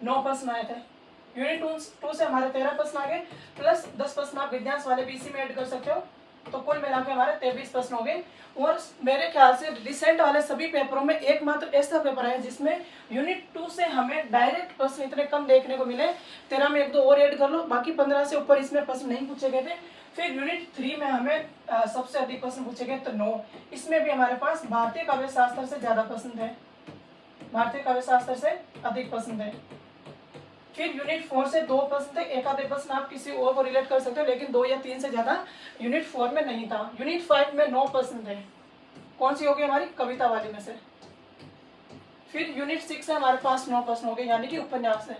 9 प्रश्न आए थे। यूनिट 2 से हमारे 13 प्रश्न आ गए, प्लस 10 प्रश्न आप विज्ञान वाले भी इसी में ऐड कर सकते हो, तो कुल मिला के हमारे 23 प्रश्न हो गए। और मेरे ख्याल से रिसेंट वाले सभी पेपरों में एकमात्र ऐसा पेपर है जिसमें यूनिट 2 से हमें डायरेक्ट प्रश्न इतने कम देखने को मिले। 13 में 1-2 और ऐड कर लो, बाकी 15 से ऊपर इसमें प्रश्न नहीं पूछे गए थे। फिर यूनिट 3 में हमें सबसे अधिक प्रश्न पूछे गए तो 9, इसमें भी हमारे पास भारतीय काव्य शास्त्र से ज्यादा प्रश्न थे, भारतीय काव्य शास्त्र से अधिक प्रश्न थे। फिर यूनिट 4 से 2 प्रश्न थे, एक आधे प्रश्न आप किसी और को रिलेट कर सकते हो, लेकिन 2 या 3 से ज्यादा यूनिट 4 में नहीं था। यूनिट 5 में 9 प्रश्न थे, कौन सी होगी हमारी कविता वाली में से। फिर यूनिट 6 से हमारे पास 9 प्रश्न हो गए, यानी कि उपन्यास है,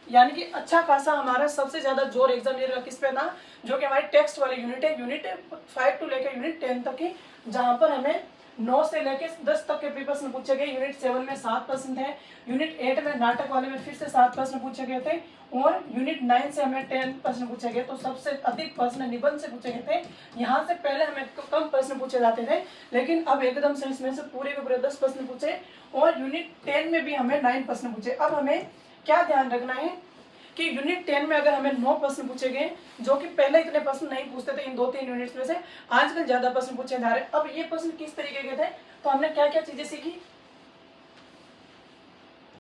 यानी कि अच्छा खासा हमारा सबसे ज्यादा जोर एग्जाम ये किस पे था, जो कि हमारी टेक्स्ट वाली यूनिट है, यूनिट 5 टू लेकर यूनिट 10 तक की, जहां पर हमें 9 से लेकर 10 तक के प्रश्न पूछे गए। यूनिट 7 में 7 प्रश्न थे, यूनिट 8 में नाटक वाले में फिर से 7 प्रश्न पूछे गए थे, और यूनिट 9 से हमें 10 प्रश्न पूछे गए। तो सबसे अधिक प्रश्न निबंध से पूछे गए थे। यहाँ से पहले हमें कम प्रश्न पूछे जाते थे, लेकिन अब एकदम से इसमें से पूरे के पूरे 10 प्रश्न पूछे, और यूनिट 10 में भी हमें 9 प्रश्न पूछे। अब हमें क्या ध्यान रखना है कि यूनिट 10 में अगर हमें 9 प्रश्न पूछे गए, जो कि पहले इतने प्रश्न नहीं पूछते थे इन 2-3 यूनिट्स में से, आजकल ज्यादा प्रश्न पूछे जा रहे हैं। अब ये प्रश्न किस तरीके के थे, तो हमने क्या क्या चीजें सीखी